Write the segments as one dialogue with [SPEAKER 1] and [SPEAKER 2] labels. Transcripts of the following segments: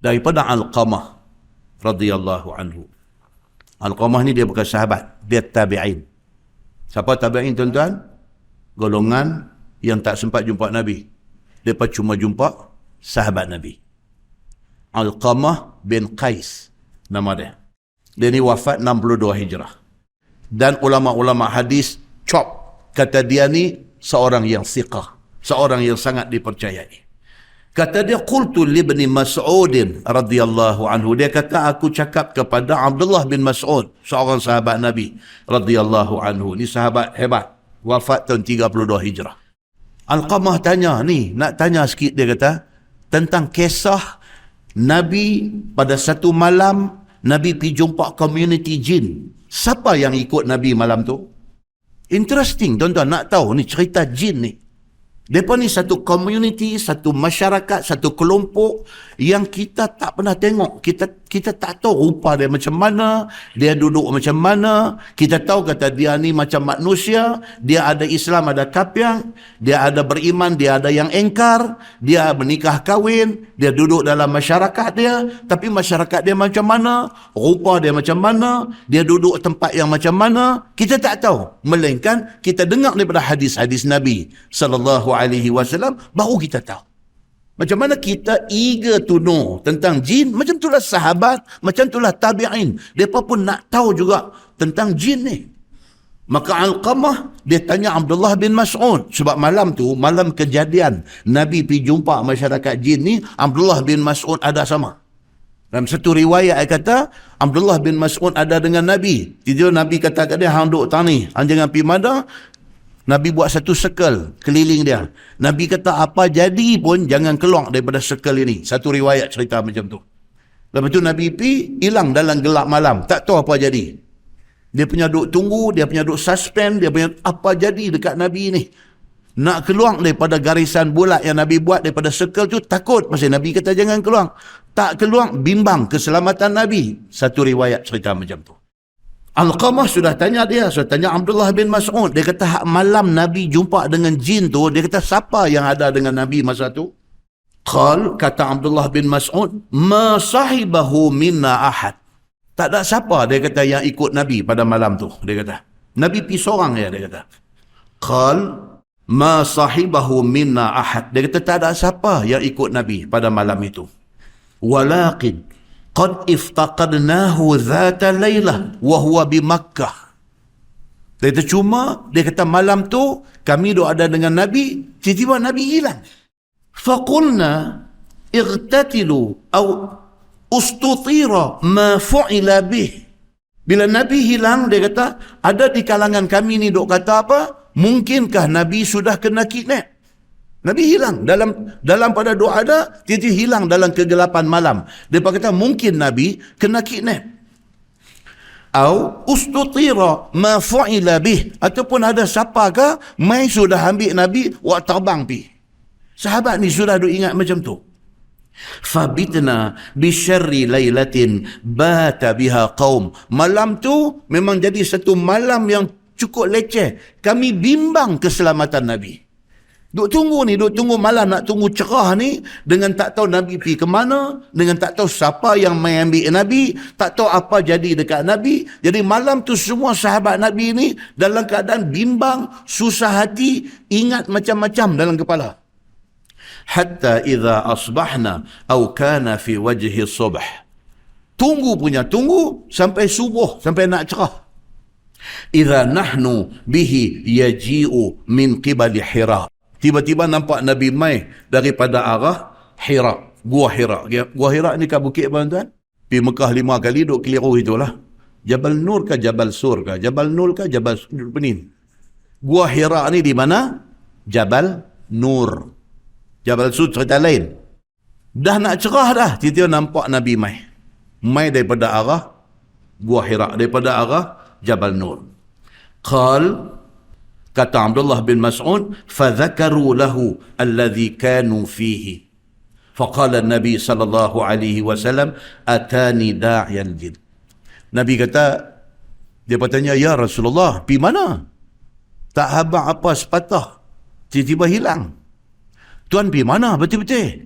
[SPEAKER 1] daripada Alqamah radhiyallahu anhu. Alqamah ni dia bukan sahabat, dia tabi'in. Siapa tabi'in tuan-tuan? Golongan yang tak sempat jumpa Nabi. Mereka cuma jumpa sahabat Nabi. Alqamah bin Qais nama dia. Dia ni wafat 62 Hijrah. Dan ulama-ulama hadis kata dia ni seorang yang siqah, seorang yang sangat dipercayai. Kata dia, qultu li ibn Mas'ud radhiyallahu anhu. Dia kata, aku cakap kepada Abdullah bin Mas'ud, seorang sahabat Nabi radhiyallahu anhu. Ni sahabat hebat, wafat tahun 32 Hijrah. Alqamah tanya ni, nak tanya sikit, dia kata tentang kisah Nabi pada satu malam Nabi pergi jumpa community jin. Siapa yang ikut Nabi malam tu? Interesting tuan-tuan, nak tahu ni cerita jin ni. Mereka ni satu community, satu masyarakat, satu kelompok yang kita tak pernah tengok. Kita tak tahu rupa dia macam mana, dia duduk macam mana. Kita tahu kata dia ni macam manusia, dia ada Islam, ada kafir, dia ada beriman, dia ada yang engkar, dia menikah kahwin, dia duduk dalam masyarakat dia, tapi masyarakat dia macam mana, rupa dia macam mana, dia duduk tempat yang macam mana, kita tak tahu. Melainkan kita dengar daripada hadis-hadis Nabi SAW, baru kita tahu. Macam mana kita eager to know tentang jin, macam itulah sahabat, macam itulah tabi'in. Mereka pun nak tahu juga tentang jin ni. Maka Alqamah, dia tanya Abdullah bin Mas'ud. Sebab malam tu, malam kejadian Nabi pergi jumpa masyarakat jin ni, Abdullah bin Mas'ud ada sama. Dalam satu riwayat kata, Abdullah bin Mas'ud ada dengan Nabi. Tiba Nabi kata kat dia, hang duk tani, hang jangan pergi mana. Nabi buat satu circle keliling dia. Nabi kata apa jadi pun jangan keluar daripada circle ini. Satu riwayat cerita macam tu. Lepas tu Nabi pergi hilang dalam gelap malam. Tak tahu apa jadi. Dia punya duk tunggu, dia punya duk suspend, dia punya apa jadi dekat Nabi ni. Nak keluar daripada garisan bulat yang Nabi buat daripada circle tu takut. Pasal Nabi kata jangan keluar. Tak keluar, bimbang keselamatan Nabi. Satu riwayat cerita macam tu. Alqamah sudah tanya Abdullah bin Mas'ud. Dia kata malam Nabi jumpa dengan jin tu, dia kata siapa yang ada dengan Nabi masa tu? Kata Abdullah bin Mas'ud, ma sahibahu minna ahad. Tak ada siapa, dia kata, yang ikut Nabi pada malam tu. Dia kata Nabi pergi seorang ya, dia kata. Ma sahibahu minna ahad. Dia kata tak ada siapa yang ikut Nabi pada malam itu. Walakin qad iftaqadnahu dhata laylah wa huwa bi Makkah. Dia kata cuma, dia kata malam tu kami duk ada dengan Nabi, tiba-tiba Nabi hilang. Faqulna igtatilu aw ustutira ma fu'ila bih. Bila Nabi hilang, dia kata ada di kalangan kami ni duk kata apa? Mungkinkah Nabi sudah kena kidnap? Nabi hilang dalam pada doa ada, dia hilang dalam kegelapan malam. Dia kata mungkin Nabi kena kidnap. Au ustutira ma fu'ila bih, ataupun ada siapakah mai sudah ambil Nabi wa terbang pi. Sahabat ni sudah duk ingat macam tu. Fabitna bi syarri lailatin bata biha qaum. Malam tu memang jadi satu malam yang cukup leceh. Kami bimbang keselamatan Nabi. Duk tunggu malam nak tunggu cerah ni, dengan tak tahu Nabi pergi ke mana, dengan tak tahu siapa yang mai ambil Nabi, tak tahu apa jadi dekat Nabi. Jadi malam tu semua sahabat Nabi ni dalam keadaan bimbang, susah hati, ingat macam-macam dalam kepala. Hatta idza asbahna aw kana fi wajhi subh. Tunggu sampai subuh, sampai nak cerah. Idza nahnu bihi yaji'u min qibali Hira. Tiba-tiba nampak Nabi mai daripada arah Hira, Gua Hira. Gua Hira ni kat bukit apa tuan? Pergi Mekah 5 kali duk keliru itulah. Jabal Nur ke Jabal Sur ke? Jabal Nur ke Jabal Penin? Gua Hira ni di mana? Jabal Nur. Jabal Sur cerita lain. Dah nak cerah dah, tiba-tiba nampak Nabi mai daripada arah Gua Hira, daripada arah Jabal Nur. Kata Abdullah bin Mas'ud, فَذَكَرُوا لَهُ الَّذِي كَانُوا فِيهِ فَقَالَ النَّبِي صلى الله عليه وسلم أَتَانِي دَاعِيَ الْجِنِ. Nabi kata, dia bertanya, ya Rasulullah, pergi mana? Tak habaq apa sepatah, tiba-tiba hilang. Tuan pergi mana betul-betul?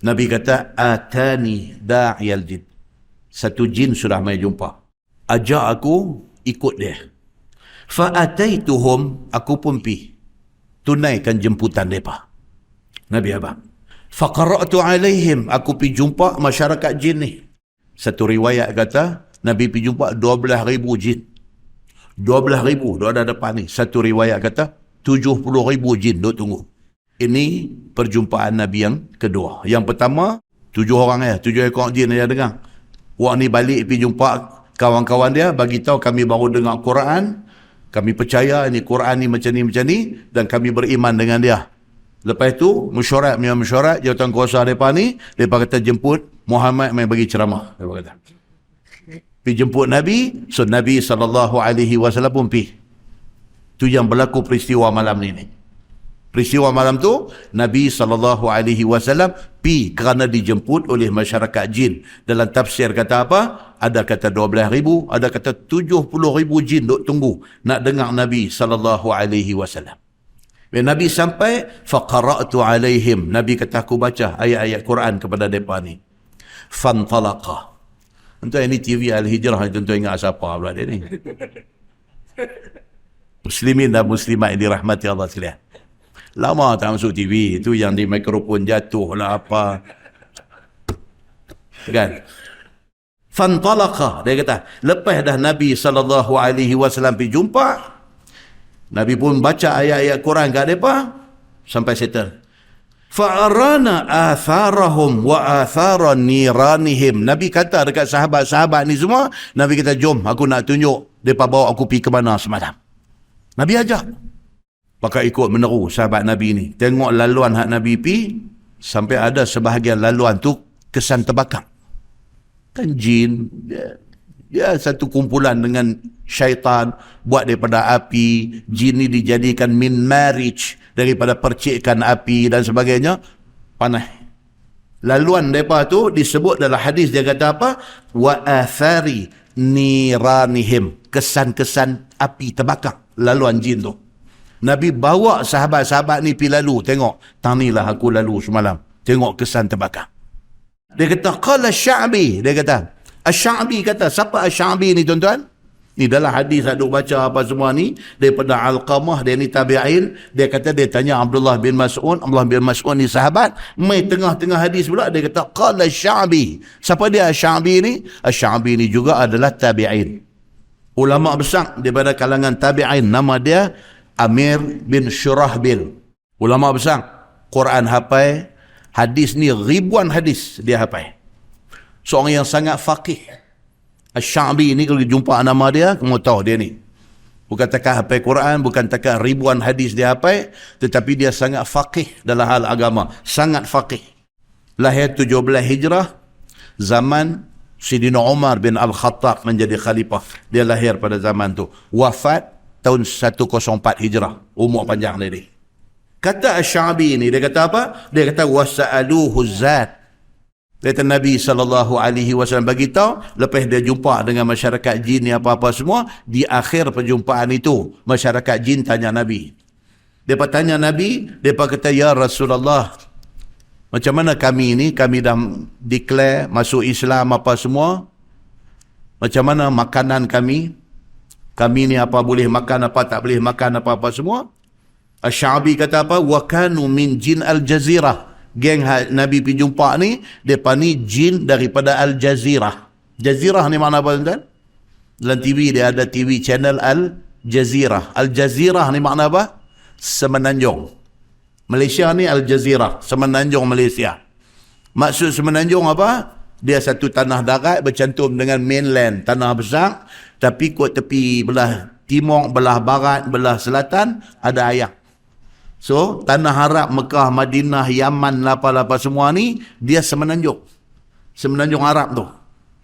[SPEAKER 1] Nabi kata, atani da'iyal jin. Satu jin sudah mai jumpa. Ajak aku ikut dia. Fa'ataituhum, aku pun pi. Tunaikan jemputan mereka. Nabi abang. Faqara'tu alaihim, aku pi jumpa masyarakat jin ni. Satu riwayat kata, Nabi pi jumpa 12,000 jin. 12,000 duduk ada depan ni. Satu riwayat kata, 70,000 jin duduk tunggu. Ini perjumpaan Nabi yang kedua. Yang pertama, 7 orang 7 ekor jin dia dengar. Wak ni balik pergi jumpa kawan-kawan dia, bagi tahu kami baru dengar Quran, kami percaya ini Quran ni macam ni, dan kami beriman dengan dia. Lepas tu, mesyuarat, jawatan kuasa mereka ni, mereka kata jemput Muhammad main bagi ceramah. Mereka kata. Pergi jemput Nabi, so Nabi SAW pun pergi. Itu yang berlaku peristiwa malam ni. Peristiwa malam tu, Nabi SAW pi kerana dijemput oleh masyarakat jin. Dalam tafsir kata apa? Ada kata 12,000, ada kata 70,000 jin duk tunggu nak dengar Nabi SAW. Bila Nabi sampai, faqara'tu alaihim. Nabi kata aku baca ayat-ayat Quran kepada mereka ni. Fantalaqa. Tuan ini TV Al-Hijrah, tuan ingat siapa pula dia ni? Muslimin dan muslimat yang dirahmati Allah sekalian. Lama tak masuk TV. Itu yang di mikrofon jatuh lah apa. Kan? Fantalaqa. Dia kata, lepas dah Nabi SAW pergi jumpa, Nabi pun baca ayat-ayat Quran kat mereka, sampai settle. Fa'arana atharahum wa athara niranihim. Nabi kata dekat sahabat-sahabat ni semua, Nabi kata, jom aku nak tunjuk mereka bawa aku pergi ke mana semalam. Nabi ajak. Maka ikut meneru sahabat Nabi ni. Tengok laluan hak Nabi pi, sampai ada sebahagian laluan tu kesan terbakar. Kan jin, dia satu kumpulan dengan syaitan, buat daripada api. Jin ni dijadikan min marriage, daripada percikan api dan sebagainya. Panas. Laluan mereka tu disebut dalam hadis, dia kata apa? Wa athari niranihim. Kesan-kesan api terbakar. Laluan jin tu. Nabi bawa sahabat-sahabat ni pergi lalu. Tengok, tanilah aku lalu semalam. Tengok kesan terbakar. Dia kata, qala Sya'bi. Dia kata, Sya'bi kata, siapa Sya'bi ni tuan-tuan? Ni dalam hadis aduk baca apa semua ni. Daripada Alqamah, dia ni tabi'in. Dia kata, dia tanya Abdullah bin Mas'ud. Abdullah bin Mas'ud ni sahabat. Mai tengah-tengah hadis pula, dia kata, qala Sya'bi. Siapa dia Sya'bi ni? Sya'bi ni juga adalah tabi'in. Ulama besar daripada kalangan tabi'in. Nama dia Amir bin Shurahbil. Ulama besar. Quran hafal. Hadis ni ribuan hadis dia hafal. Seorang yang sangat faqih. Sya'bi ni kalau jumpa nama dia, kamu tahu dia ni. Bukan takat hafal Quran, bukan takat ribuan hadis dia hafal, tetapi dia sangat faqih dalam hal agama. Sangat faqih. Lahir 17 Hijrah, zaman Sayyidina Umar bin Al-Khattab menjadi khalifah. Dia lahir pada zaman tu. Wafat tahun 104 Hijrah. Umur panjang dia. Kata Sya'bi ni, dia kata apa? Dia kata, wasa'aluhu zat. Dia kata Nabi SAW beritahu, lepas dia jumpa dengan masyarakat jin ni apa-apa semua, di akhir perjumpaan itu, masyarakat jin tanya Nabi. Dia tanya Nabi, dia kata, ya Rasulullah, macam mana kami ni, kami dah declare masuk Islam apa semua, macam mana makanan kami ni apa boleh makan, apa tak boleh makan, apa-apa semua. Sya'bi kata apa? Wa kanu min jin al-jazirah. Geng Nabi pergi jumpa ni, mereka ni jin daripada Al-Jazirah. Jazirah ni mana apa tuan? Dalam TV dia ada TV channel Al-Jazirah. Al-Jazirah ni makna apa? Semenanjung. Malaysia ni Al-Jazirah, semenanjung Malaysia. Maksud semenanjung apa? Dia satu tanah darat bercantum dengan mainland, tanah besar, tapi kot tepi belah timur, belah barat, belah selatan ada air. So, tanah Arab, Mekah, Madinah, Yaman, apa-apa semua ni, dia semenanjung. Semenanjung Arab tu.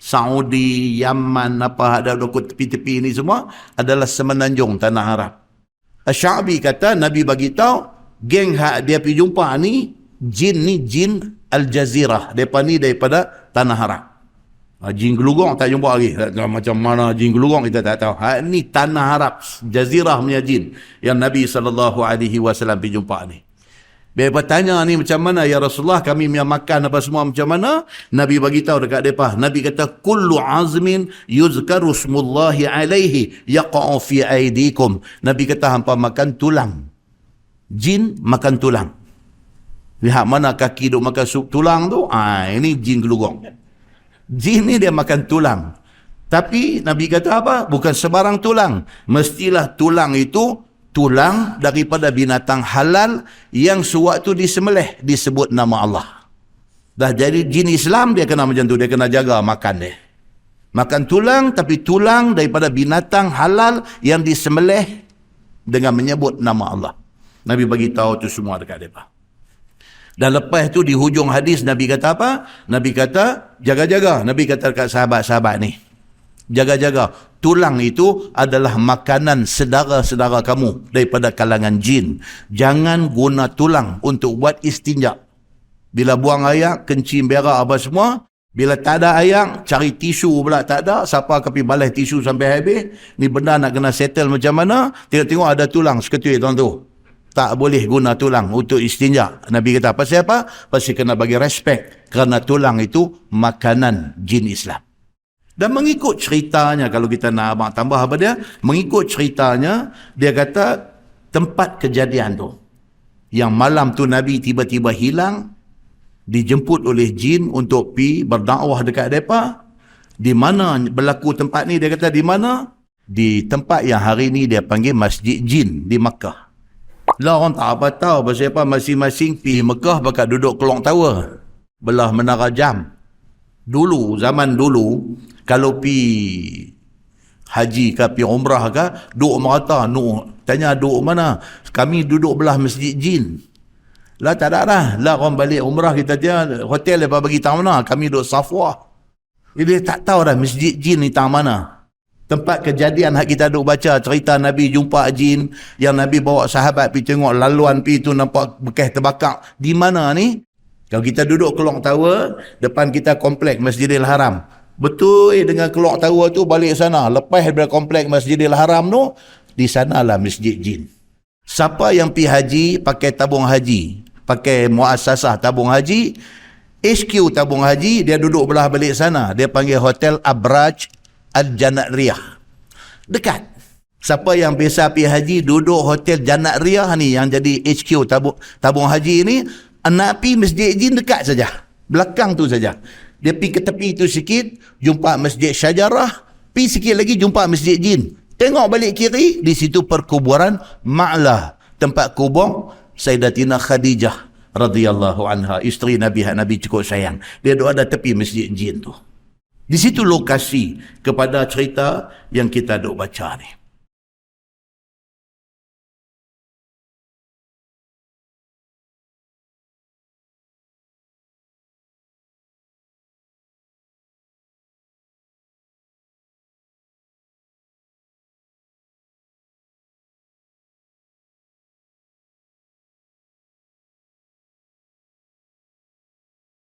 [SPEAKER 1] Saudi, Yaman, apa ada kot tepi-tepi ni semua adalah semenanjung tanah Arab. Sya'bi kata, Nabi bagi tahu, geng dia pergi jumpa ni jin Al-Jazirah. Mereka ni daripada tanah Arab. Jin gelugong tak jumpa lagi. Macam mana jin gelugong kita tak tahu. Ni tanah Arab, Jazirah punya jin yang Nabi SAW pergi jumpa ni. Mereka tanya ni macam mana ya Rasulullah, kami yang makan apa semua macam mana? Nabi bagi tahu dekat mereka. Nabi kata kullu azmin yuzkaru smullahi alaihi yaqa'u fi aidikum. Nabi kata hampa makan tulang. Jin makan tulang. Lihat mana kaki duk makan sup tulang tu? Ini jin gelugong. Jin ni dia makan tulang. Tapi Nabi kata apa? Bukan sebarang tulang. Mestilah tulang itu tulang daripada binatang halal yang sewaktu disembelih disebut nama Allah. Dah jadi jin Islam dia kena macam tu, dia kena jaga makan dia. Makan tulang, tapi tulang daripada binatang halal yang disembelih dengan menyebut nama Allah. Nabi bagi tahu tu semua dekat mereka. Dan lepas tu di hujung hadis Nabi kata apa? Nabi kata jaga-jaga. Nabi kata dekat sahabat-sahabat ni, jaga-jaga, tulang itu adalah makanan saudara-saudara kamu daripada kalangan jin. Jangan guna tulang untuk buat istinja. Bila buang air, kencing, berak apa semua, bila tak ada air, cari tisu pula tak ada, siapa akan pergi balas tisu sampai habis, ni benda nak kena settle macam mana, tengok-tengok ada tulang seketul tuan tu. Tak boleh guna tulang untuk istinja. Nabi kata, pasal apa? Pasal kena bagi respect, kerana tulang itu makanan jin Islam. Dan mengikut ceritanya, kalau kita nak abang tambah apa dia, mengikut ceritanya, dia kata tempat kejadian tu, yang malam tu Nabi tiba-tiba hilang, dijemput oleh jin untuk pi berdakwah dekat mereka. Di mana berlaku tempat ni? Dia kata di mana? Di tempat yang hari ni dia panggil Masjid Jin di Makkah. Lah orang tak apa tahu pasal apa masing-masing pi Makkah bakal duduk Kelong Tower, belah Menara Jam. Dulu, zaman dulu, kalau pi haji ke pi umrah ke, duduk merata, tanya duduk mana? Kami duduk belah Masjid Jin. Lah tak ada lah. Lah orang balik umrah kita dia, hotel dia bagi tahu mana? Kami duduk Safwah. Dia tak tahu dah Masjid Jin ni tahu mana. Tempat kejadian hak kita duk baca cerita Nabi jumpa jin, yang Nabi bawa sahabat pi tengok laluan pi tu nampak bekas terbakar. Di mana ni? Kalau kita duduk Kelong Tower, depan kita komplek Masjidil Haram. Betul dengan Kelong Tower tu balik sana. Lepas daripada komplek Masjidil Haram tu, di sanalah Masjid Jin. Siapa yang pi haji pakai tabung haji, pakai muassasah tabung haji, HQ tabung haji, dia duduk belah balik sana. Dia panggil Hotel Abraj Al-Jannat Riyah. Dekat. Siapa yang biasa pi haji duduk Hotel Jannat Riyah ni, yang jadi HQ tabung haji ni, nak pi Masjid Jin dekat saja. Belakang tu saja. Dia pi ke tepi tu sikit, jumpa Masjid Syajarah, pi sikit lagi jumpa Masjid Jin. Tengok balik kiri, di situ perkuburan Ma'lah, tempat kubur Sayyidatina Khadijah radhiyallahu anha, isteri Nabi, Nabi cukup sayang. Dia duduk ada tepi Masjid Jin tu. Di situ lokasi kepada cerita yang kita duk baca ni.